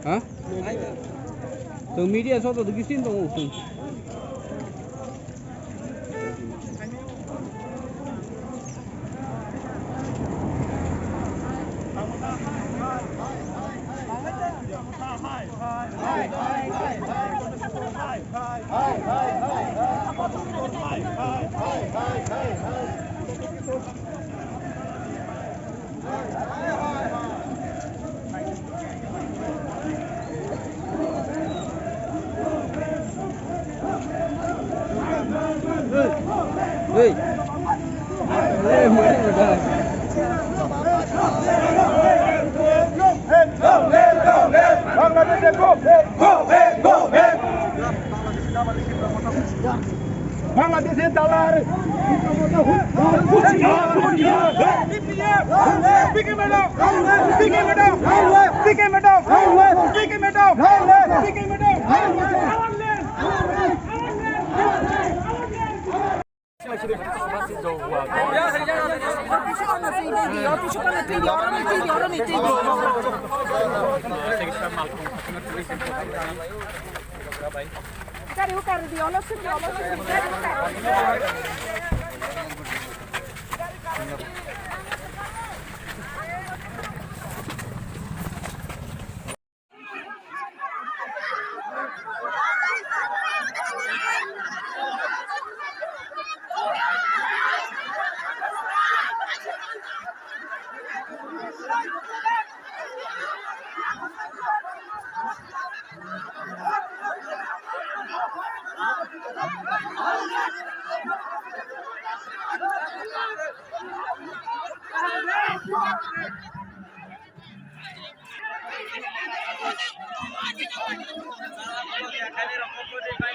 Hả? Từ media sao từ cái xin tông từ. Hey, hey, mới được rồi. Bangladesh dalar. Cari o cara de aula, se aula, Camera